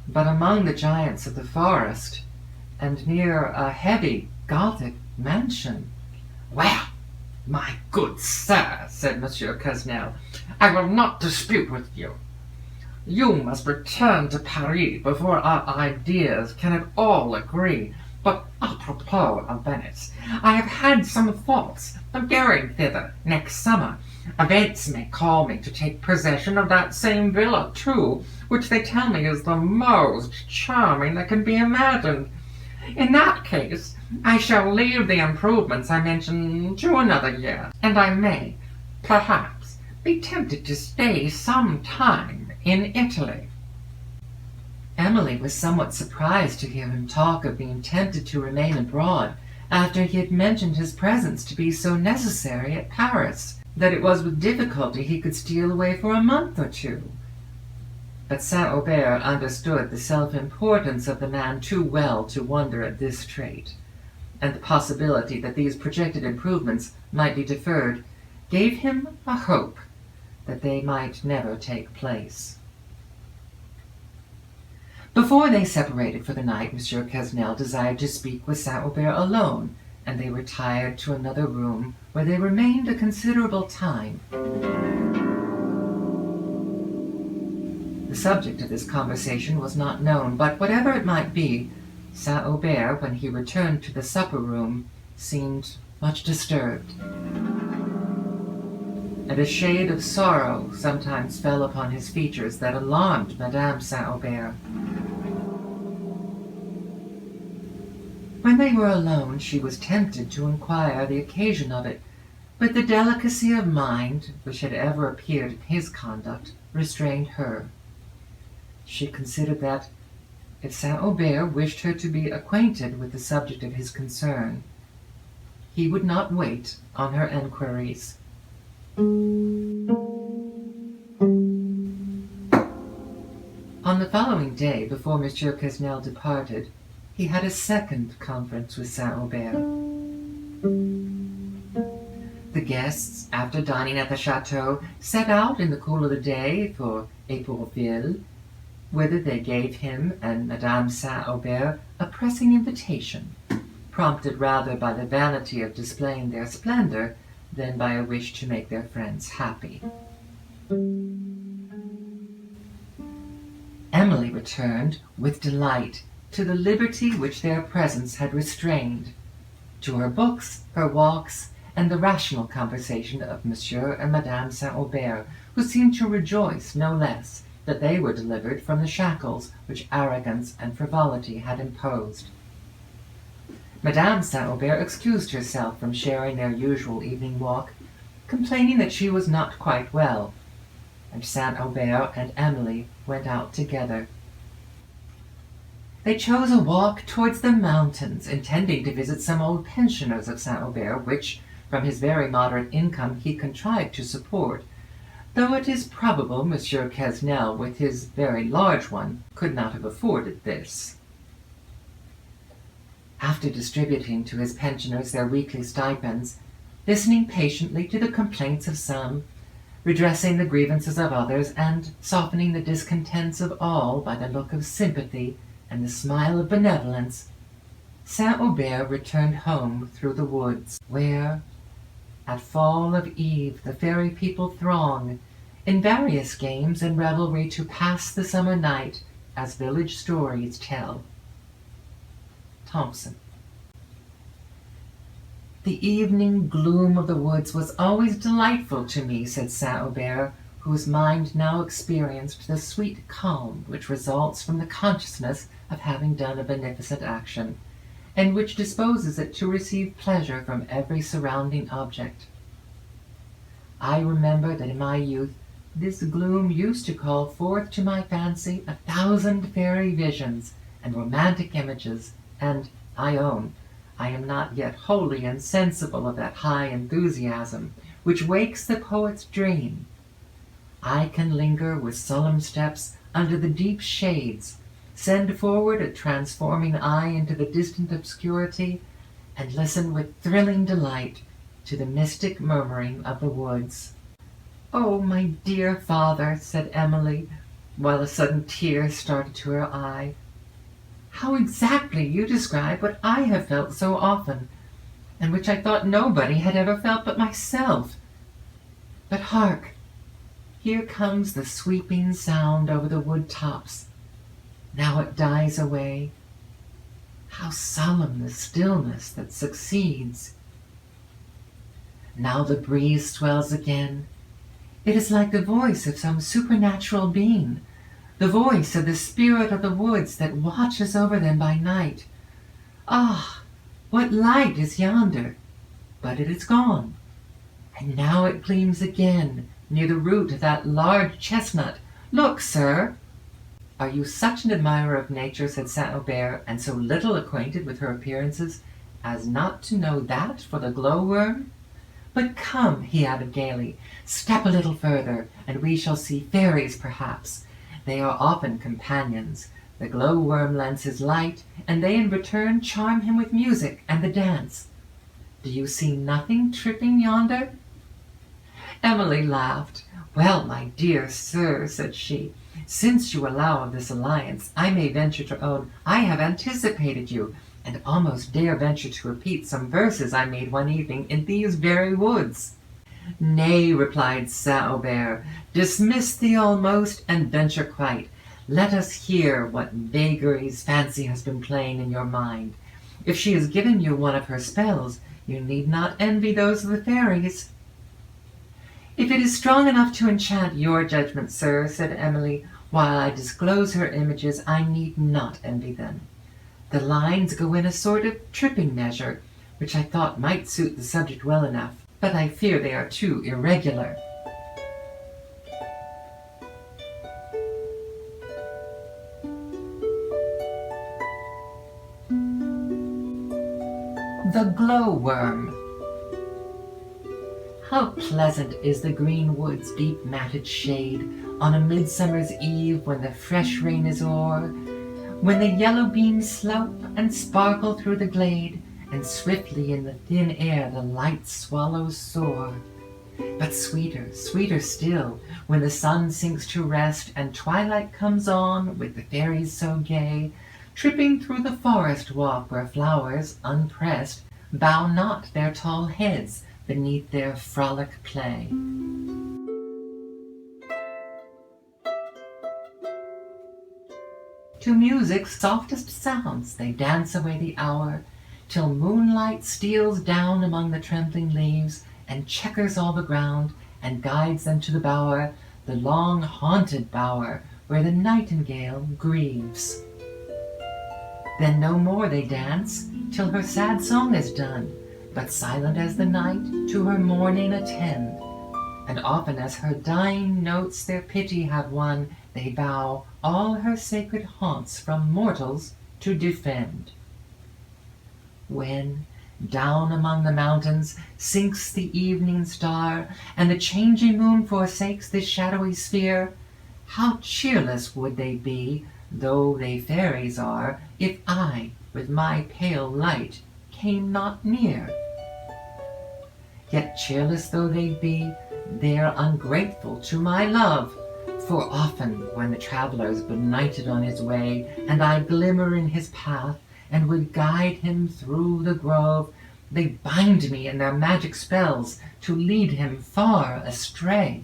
But among the giants of the forest, and near a heavy Gothic mansion— Well, my good sir, said Monsieur Quesnel, I will not dispute with you. You must return to Paris before our ideas can at all agree. But apropos of Venice, I have had some thoughts of going thither next summer. Events may call me to take possession of that same villa, too, which they tell me is the most charming that can be imagined. In that case, I shall leave the improvements I mentioned to another year, and I may, perhaps, be tempted to stay some time in Italy. Emily was somewhat surprised to hear him talk of being tempted to remain abroad, after he had mentioned his presence to be so necessary at Paris, that it was with difficulty he could steal away for a month or two. But St. Aubert understood the self-importance of the man too well to wonder at this trait, and the possibility that these projected improvements might be deferred gave him a hope that they might never take place. Before they separated for the night, Monsieur Quesnel desired to speak with St. Aubert alone, and they retired to another room, where they remained a considerable time. The subject of this conversation was not known, but whatever it might be, St. Aubert, when he returned to the supper-room, seemed much disturbed, and a shade of sorrow sometimes fell upon his features that alarmed Madame St. Aubert. When they were alone, she was tempted to inquire the occasion of it, but the delicacy of mind which had ever appeared in his conduct restrained her. She considered that, if St. Aubert wished her to be acquainted with the subject of his concern, he would not wait on her enquiries. On the following day, before Monsieur Quesnel departed, he had a second conference with St. Aubert. The guests, after dining at the chateau, set out in the cool of the day for Épourville, whither they gave him and Madame St. Aubert a pressing invitation, prompted rather by the vanity of displaying their splendor than by a wish to make their friends happy. Emily returned with delight to the liberty which their presence had restrained, to her books, her walks, and the rational conversation of Monsieur and Madame St. Aubert, who seemed to rejoice no less that they were delivered from the shackles which arrogance and frivolity had imposed. Madame St. Aubert excused herself from sharing their usual evening walk, complaining that she was not quite well, and St. Aubert and Emily went out together. They chose a walk towards the mountains, intending to visit some old pensioners of St. Aubert, which, from his very moderate income, he contrived to support, though it is probable Monsieur Quesnel, with his very large one, could not have afforded this. After distributing to his pensioners their weekly stipends, listening patiently to the complaints of some, redressing the grievances of others, and softening the discontents of all by the look of sympathy and the smile of benevolence, St. Aubert returned home through the woods, where, at fall of eve, the fairy people throng, in various games and revelry, to pass the summer night, as village stories tell. Thompson. The evening gloom of the woods was always delightful to me, said St. Aubert, whose mind now experienced the sweet calm which results from the consciousness of having done a beneficent action, and which disposes it to receive pleasure from every surrounding object. I remember that in my youth this gloom used to call forth to my fancy 1,000 fairy visions and romantic images, and, I own, I am not yet wholly insensible of that high enthusiasm which wakes the poet's dream. I can linger with solemn steps under the deep shades, send forward a transforming eye into the distant obscurity, and listen with thrilling delight to the mystic murmuring of the woods. "Oh, my dear father," said Emily, while a sudden tear started to her eye, "how exactly you describe what I have felt so often, and which I thought nobody had ever felt but myself. But hark! Here comes the sweeping sound over the wood tops. Now it dies away. How solemn the stillness that succeeds! Now the breeze swells again. It is like the voice of some supernatural being, the voice of the spirit of the woods that watches over them by night. Ah, what light is yonder! But it is gone, and now it gleams again near the root of that large chestnut. Look, sir!" "Are you such an admirer of nature," said St. Aubert, "and so little acquainted with her appearances, as not to know that for the glowworm? But come," he added gaily, "step a little further, and we shall see fairies perhaps. They are often companions. The glowworm lends his light, and they in return charm him with music and the dance. Do you see nothing tripping yonder?" Emily laughed. "Well, my dear sir," said she, "since you allow of this alliance, I may venture to own I have anticipated you, and almost dare venture to repeat some verses I made one evening in these very woods." "Nay," replied St. Aubert, "dismiss the almost, and venture quite. Let us hear what vagaries fancy has been playing in your mind. If she has given you one of her spells, You need not envy those of the fairies." "If it is strong enough to enchant your judgment, sir," said Emily, "while I disclose her images, I need not envy them. The lines go in a sort of tripping measure, which I thought might suit the subject well enough, but I fear they are too irregular." The glowworm. How pleasant is the green wood's deep matted shade on a midsummer's eve when the fresh rain is o'er, when the yellow beams slope and sparkle through the glade, and swiftly in the thin air the light swallows soar. But sweeter, sweeter still, when the sun sinks to rest and twilight comes on with the fairies so gay, tripping through the forest walk where flowers, unpressed, bow not their tall heads beneath their frolic play. To music's softest sounds they dance away the hour, till moonlight steals down among the trembling leaves, and checkers all the ground, and guides them to the bower, the long haunted bower, where the nightingale grieves. Then no more they dance, till her sad song is done, but silent as the night to her mourning attend. And often as her dying notes their pity have won, they vow all her sacred haunts from mortals to defend. When, down among the mountains, sinks the evening star, and the changing moon forsakes this shadowy sphere, how cheerless would they be, though they fairies are, if I, with my pale light, came not near. Yet cheerless though they be, they're ungrateful to my love, for often when the traveller's benighted on his way, and I glimmer in his path, and would guide him through the grove, they bind me in their magic spells to lead him far astray,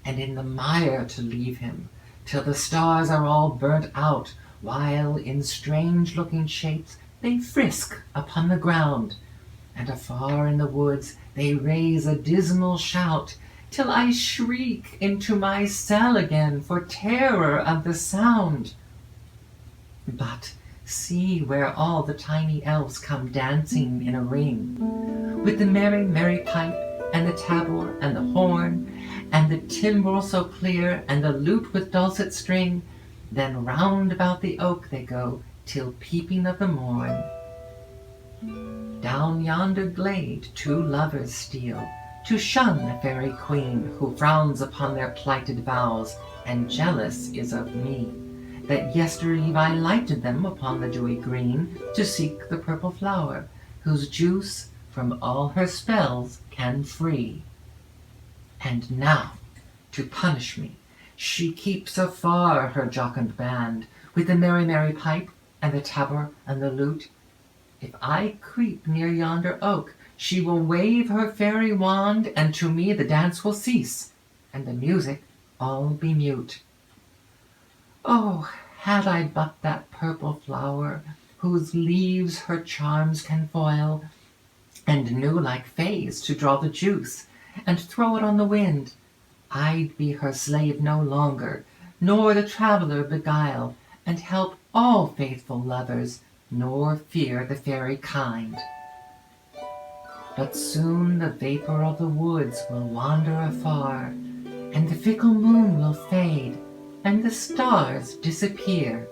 and in the mire to leave him, till the stars are all burnt out, while in strange-looking shapes they frisk upon the ground, and afar in the woods they raise a dismal shout, till I shriek into my cell again for terror of the sound. But see where all the tiny elves come dancing in a ring, with the merry, merry pipe, and the tabor, and the horn, and the timbrel so clear, and the lute with dulcet string. Then round about the oak they go, till peeping of the morn. Down yonder glade 2 lovers steal, to shun the fairy queen, who frowns upon their plighted vows, and jealous is of me, that yestereve I lighted them upon the dewy green, to seek the purple flower, whose juice from all her spells can free. And now, to punish me, she keeps afar her jocund band, with the merry, merry pipe, and the tabor, and the lute. If I creep near yonder oak, she will wave her fairy wand, and to me the dance will cease, and the music all be mute. Oh, had I but that purple flower, whose leaves her charms can foil, and knew like fays to draw the juice, and throw it on the wind, I'd be her slave no longer, nor the traveller beguile, and help all faithful lovers, nor fear the fairy kind. But soon the vapor of the woods will wander afar, and the fickle moon will fade, and the stars disappear.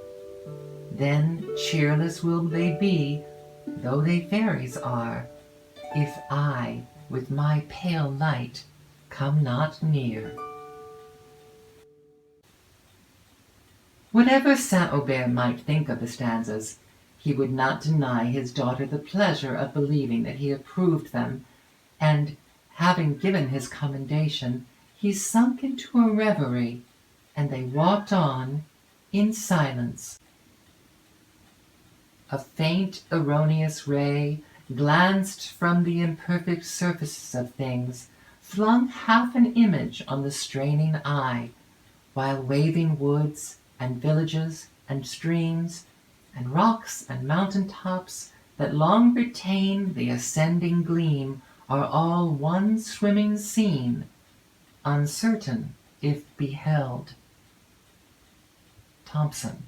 Then cheerless will they be, though they fairies are, if I, with my pale light, come not near. Whatever Saint Aubert might think of the stanzas, he would not deny his daughter the pleasure of believing that he approved them, and, having given his commendation, he sunk into a reverie, and they walked on in silence. A faint erroneous ray glanced from the imperfect surfaces of things, flung half an image on the straining eye, while waving woods and villages and streams and rocks and mountain tops that long retain the ascending gleam, are all one swimming scene, uncertain if beheld. Thompson.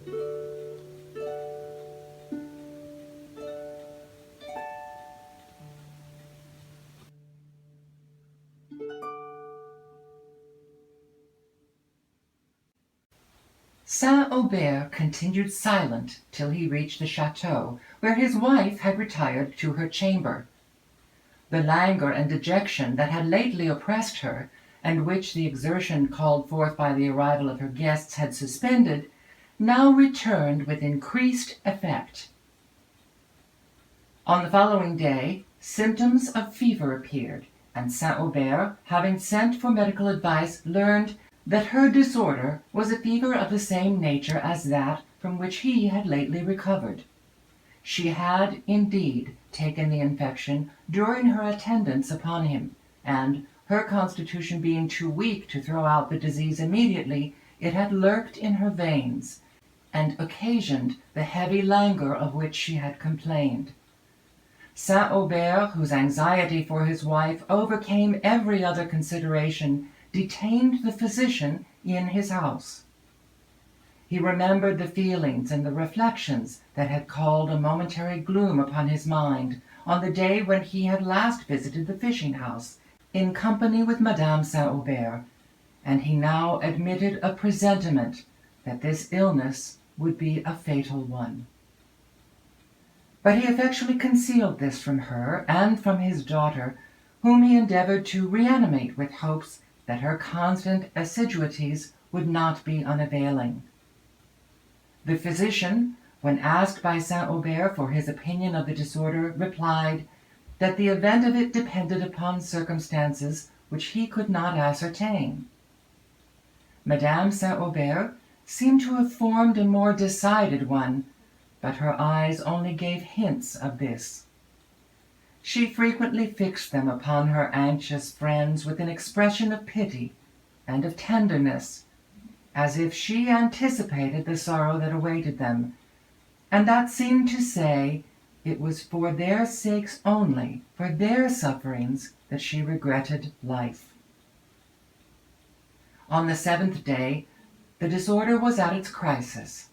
St. Aubert continued silent till he reached the chateau, where his wife had retired to her chamber. The languor and dejection that had lately oppressed her, and which the exertion called forth by the arrival of her guests had suspended, now returned with increased effect. On the following day, symptoms of fever appeared, and St. Aubert, having sent for medical advice, learned that her disorder was a fever of the same nature as that from which he had lately recovered. She had, indeed, taken the infection during her attendance upon him, and, her constitution being too weak to throw out the disease immediately, it had lurked in her veins, and occasioned the heavy languor of which she had complained. St. Aubert, whose anxiety for his wife overcame every other consideration, detained the physician in his house. He remembered the feelings and the reflections that had called a momentary gloom upon his mind on the day when he had last visited the fishing-house in company with Madame St. Aubert, and he now admitted a presentiment that this illness would be a fatal one. But he effectually concealed this from her and from his daughter, whom he endeavored to reanimate with hopes that her constant assiduities would not be unavailing. The physician, when asked by St. Aubert for his opinion of the disorder, replied that the event of it depended upon circumstances which he could not ascertain. Madame St. Aubert seemed to have formed a more decided one, but her eyes only gave hints of this. She frequently fixed them upon her anxious friends with an expression of pity and of tenderness, as if she anticipated the sorrow that awaited them, and that seemed to say it was for their sakes only, for their sufferings, that she regretted life. On the 7th day, the disorder was at its crisis.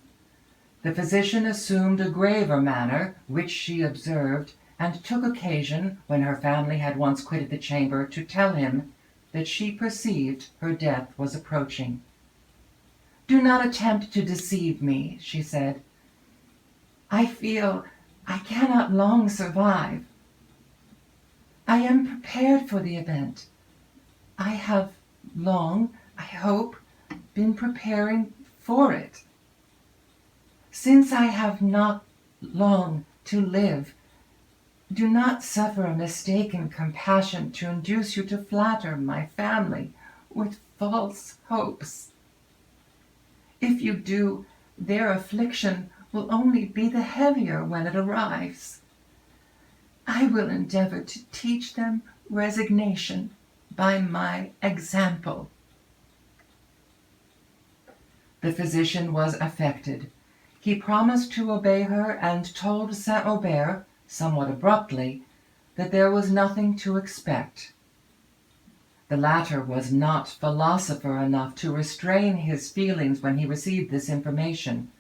The physician assumed a graver manner, which she observed, and took occasion, when her family had once quitted the chamber, to tell him that she perceived her death was approaching. "Do not attempt to deceive me," she said. "I feel I cannot long survive. I am prepared for the event. I have long, I hope, been preparing for it. Since I have not long to live, do not suffer a mistaken compassion to induce you to flatter my family with false hopes. If you do, their affliction will only be the heavier when it arrives. I will endeavor to teach them resignation by my example." The physician was affected. He promised to obey her, and told St. Aubert, somewhat abruptly, that there was nothing to expect. The latter was not philosopher enough to restrain his feelings when he received this information,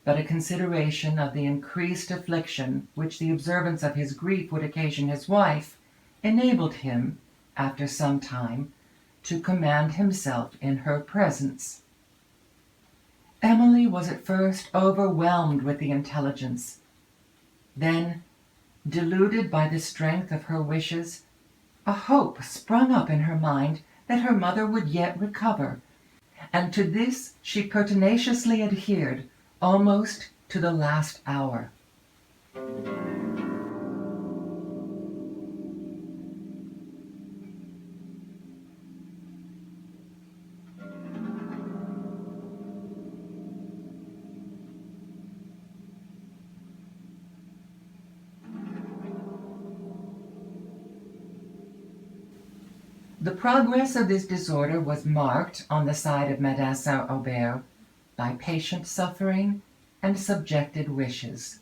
but a consideration of the increased affliction which the observance of his grief would occasion his wife enabled him, after some time, to command himself in her presence. Emily was at first overwhelmed with the intelligence. Then, deluded by the strength of her wishes, a hope sprung up in her mind that her mother would yet recover, and to this she pertinaciously adhered almost to the last hour. The progress of this disorder was marked, on the side of Madame St. Aubert, by patient suffering and subjected wishes.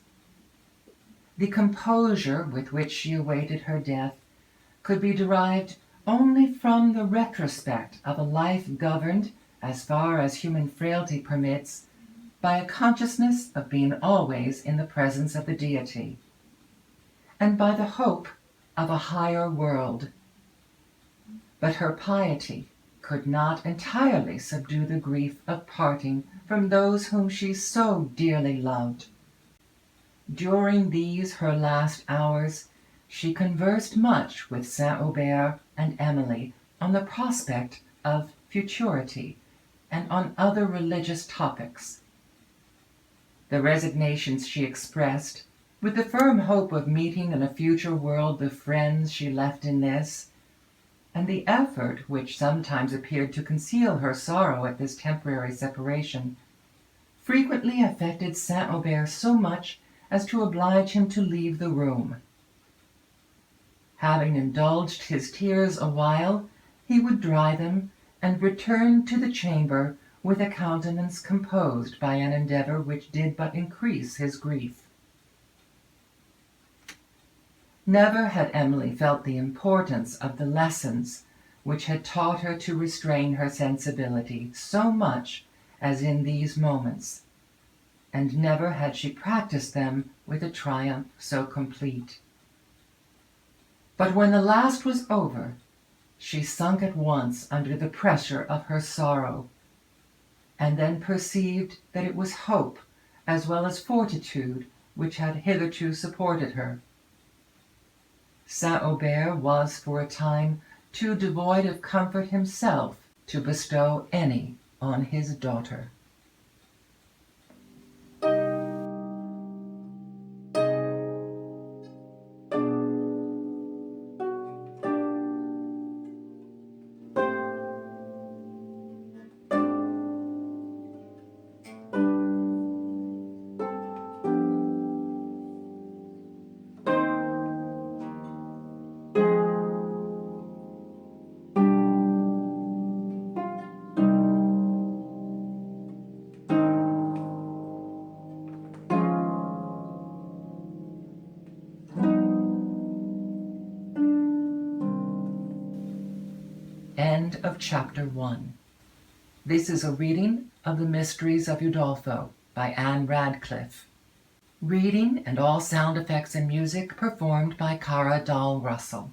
The composure with which she awaited her death could be derived only from the retrospect of a life governed, as far as human frailty permits, by a consciousness of being always in the presence of the Deity, and by the hope of a higher world. But her piety could not entirely subdue the grief of parting from those whom she so dearly loved. During these her last hours, she conversed much with St. Aubert and Emily on the prospect of futurity and on other religious topics. The resignations she expressed, with the firm hope of meeting in a future world the friends she left in this, and the effort which sometimes appeared to conceal her sorrow at this temporary separation, frequently affected St. Aubert so much as to oblige him to leave the room. Having indulged his tears a while, he would dry them, and return to the chamber with a countenance composed by an endeavour which did but increase his grief. Never had Emily felt the importance of the lessons which had taught her to restrain her sensibility so much as in these moments, and never had she practised them with a triumph so complete. But when the last was over, she sunk at once under the pressure of her sorrow, and then perceived that it was hope as well as fortitude which had hitherto supported her. St. Aubert was for a time too devoid of comfort himself to bestow any on his daughter. End of Chapter 1. This is a reading of the Mysteries of Udolpho by Ann Radcliffe. Reading and all sound effects and music performed by Dahl Russell.